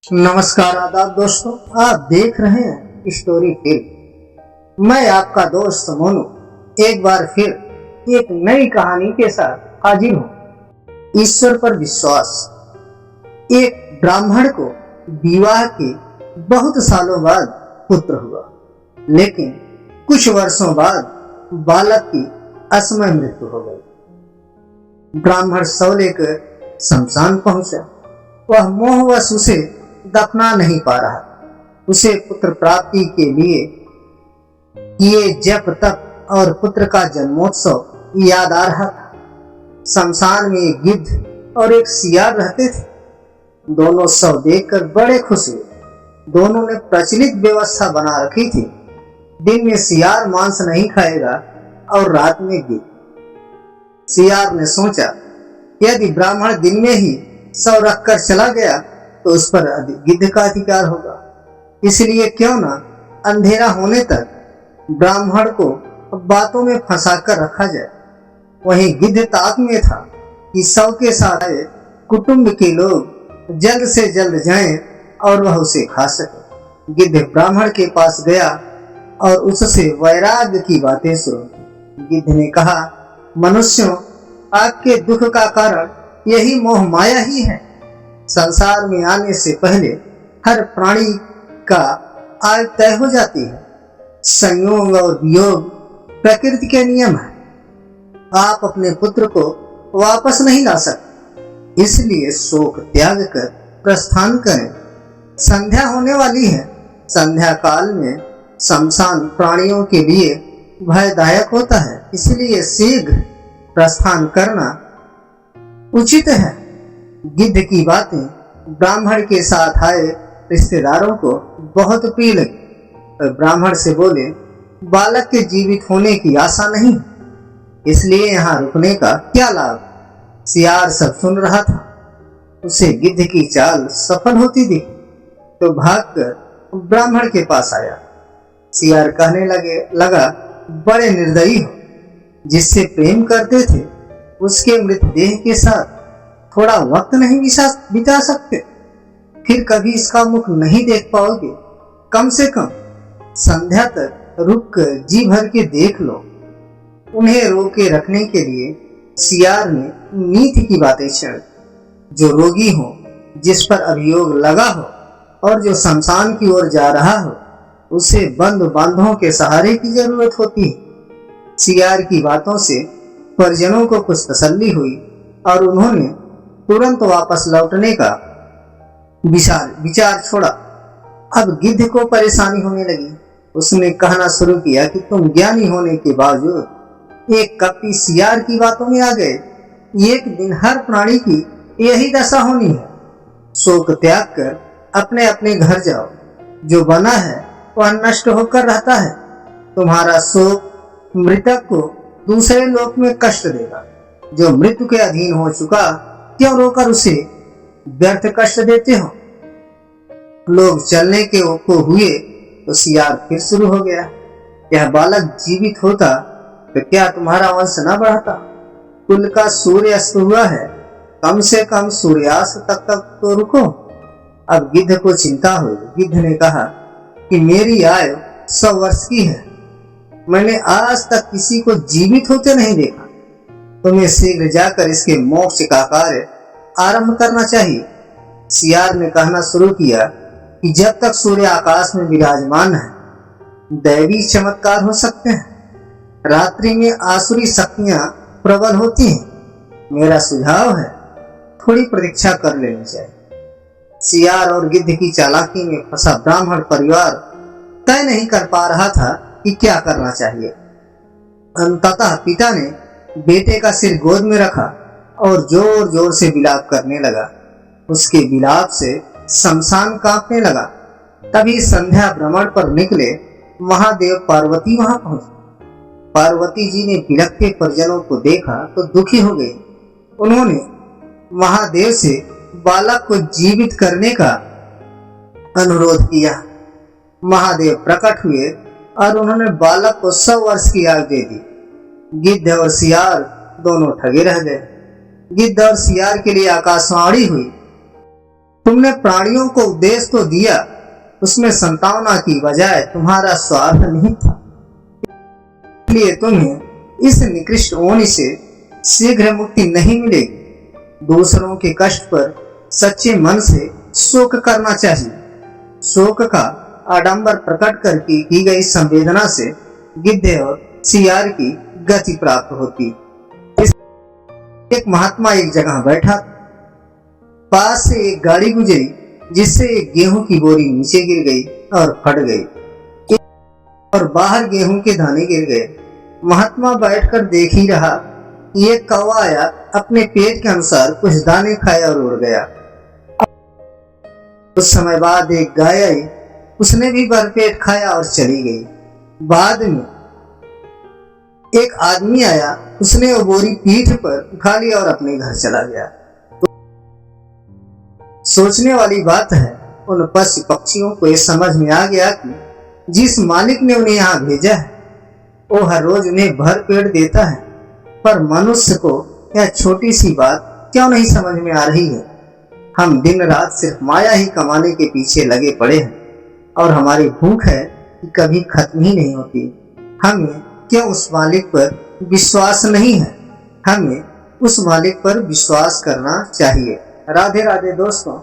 नमस्कार आदाब दोस्तों, आप देख रहे हैं स्टोरी टेल। मैं आपका दोस्त मोनू एक बार फिर एक नई कहानी के साथ हाजिर हूँ। ईश्वर पर विश्वास। एक ब्राह्मण को विवाह के बहुत सालों बाद पुत्र हुआ, लेकिन कुछ वर्षों बाद बालक की असमय मृत्यु हो गई। ब्राह्मण शव लेकर शमशान पहुंचा। वह मोहवश उसे दफना नहीं पा रहा। उसे पुत्र प्राप्ति के लिए किए जप तप और पुत्र का जन्मोत्सव याद आ रहा था। शमशान में एक गिद्ध और एक सियार रहते थे। दोनों शव देखकर बड़े खुश हुए। दोनों ने प्रचलित व्यवस्था बना रखी थी। दिन में सियार मांस नहीं खाएगा और रात में गिद्ध। सियार ने सोचा, यदि ब्राह्मण दिन में ही शव रखकर चला गया तो उस पर गिद्ध का अधिकार होगा। इसलिए क्यों न अंधेरा होने तक ब्राह्मण को बातों में फंसाकर रखा जाए। वहीं गिद्ध ताक में था कि शव के साथ आए कुटुंब के लोग जल्द से जल्द जाएं और वह उसे खा सके। गिद्ध ब्राह्मण के पास गया और उससे वैराग्य की बातें सुनी। गिद्ध ने कहा, मनुष्यों, आपके दुख का कारण यही मोह माया ही है। संसार में आने से पहले हर प्राणी का आयु तय हो जाती है। संयोग और वियोग प्रकृति के नियम है। आप अपने पुत्र को वापस नहीं ला सकते, इसलिए शोक त्याग कर प्रस्थान करें। संध्या होने वाली है। संध्या काल में शमशान प्राणियों के लिए भयदायक होता है, इसलिए शीघ्र प्रस्थान करना उचित है। गिद्ध की बातें ब्राह्मण के साथ आए रिश्तेदारों को बहुत प्रिय लगी। ब्राह्मण से बोले, बालक के जीवित होने की आशा नहीं, इसलिए यहाँ रुकने का क्या लाभ। सियार सब सुन रहा था। उसे गिद्ध की चाल सफल होती दिखी तो भागकर ब्राह्मण के पास आया। सियार कहने लगा, बड़े निर्दयी हो। जिससे प्रेम करते थे उसके मृतदेह के साथ थोड़ा वक्त नहीं बिता सकते? फिर कभी इसका मुख नहीं देख पाओगे। कम से कम संध्या तक रुक कर जी भर के देख लो। उन्हें रोके रखने के लिए सियार ने नीति की बातें छेड़ी। जो रोगी हो, जिस पर अभियोग लगा हो और जो शमशान की ओर जा रहा हो, उसे बंधु बांधवों के सहारे की जरूरत होती है। सियार की बातों से परिजनों को कुछ तसल्ली हुई और उन्होंने तुरंत वापस लौटने का विचार छोड़ा। अब गिद्ध को परेशानी होने लगी। उसने कहना शुरू किया कि तुम ज्ञानी होने के बावजूद एक कपटी सियार की बातों में आ गए। एक दिन हर प्राणी की यही दशा होनी है। शोक त्याग कर अपने अपने घर जाओ। जो बना है वह नष्ट होकर रहता है। तुम्हारा शोक मृतक को दूसरे लोक में कष्ट देगा। जो मृत्यु के अधीन हो चुका, क्यों रोकर उसे व्यर्थ कष्ट देते हो। लोग चलने के को हुए तो सियार फिर शुरू हो गया। यह बालक जीवित होता तो क्या तुम्हारा वंश न बढ़ता। कुल का सूर्य अस्त हुआ है, कम से कम सूर्यास्त तक तो रुको। अब गिद्ध को चिंता हुई। गिद्ध ने कहा कि मेरी आयु 100 वर्ष की है। मैंने आज तक किसी को जीवित होते नहीं देखा। तुम्हें शीघ्र जाकर इसके मोक्ष का कार्य आरंभ करना चाहिए। सियार ने कहना शुरू किया कि जब तक सूर्य आकाश में विराजमान है, दैवी चमत्कार हो सकते हैं। रात्रि में आसुरी शक्तियां प्रबल होती हैं। मेरा सुझाव है, थोड़ी प्रतीक्षा कर लेनी चाहिए। सियार और गिद्ध की चालाकी में फंसा ब्राह्मण परिवार तय नहीं कर पा रहा था कि क्या करना चाहिए। अंततः पिता ने बेटे का सिर गोद में रखा और जोर जोर से विलाप करने लगा। उसके विलाप से शमशान कांपने लगा। तभी संध्या भ्रमण पर निकले महादेव पार्वती वहां पहुंचे। पार्वती जी ने बिलखते परिजनों को देखा तो दुखी हो गए। उन्होंने महादेव से बालक को जीवित करने का अनुरोध किया। महादेव प्रकट हुए और उन्होंने बालक को 100 वर्ष की आयु दे दी। गिद्ध और सियार दोनों ठगे रह गए। गिद्ध और सियार के लिए आकाशवाणी हुई तुमने प्राणियों को उपदेश तो दिया, उसमें संतावना की बजाय तुम्हारा स्वार्थ नहीं था, इसलिए तुम्हें इस निकृष्ट ओनि से शीघ्र मुक्ति नहीं मिलेगी। दूसरों के कष्ट पर सच्चे मन से शोक करना चाहिए। शोक का आडंबर प्रकट कर की गई संवेदना से गिद्धे और सियार की गति प्राप्त होती। एक महात्मा एक जगह बैठा, पास से एक गाड़ी गुजरी जिससे एक गेहूं की बोरी नीचे गिर गई और फट गई और बाहर गेहूं के दाने गिर गए। महात्मा बैठकर देख ही रहा। एक कौवा आया, अपने पेट के अनुसार कुछ दाने खाया और उड़ गया। कुछ समय बाद एक गाय आई, उसने भी भरपेट खाया और चली गई। बाद में एक आदमी आया, उसने वो बोरी पीठ पर उठा लिया और अपने घर चला गया। तो सोचने वाली बात है, उन पशु पक्षियों को ये समझ में आ गया कि जिस मालिक ने उन्हें यहाँ भेजा है वो हर रोज उन्हें भर पेट देता है, पर मनुष्य को यह छोटी सी बात क्यों नहीं समझ में आ रही है। हम दिन रात सिर्फ माया ही कमाने के पीछे लगे पड़े हैं और हमारी भूख है कि कभी खत्म ही नहीं होती। हमें क्यों उस मालिक पर विश्वास नहीं है? हमें उस मालिक पर विश्वास करना चाहिए। राधे राधे दोस्तों।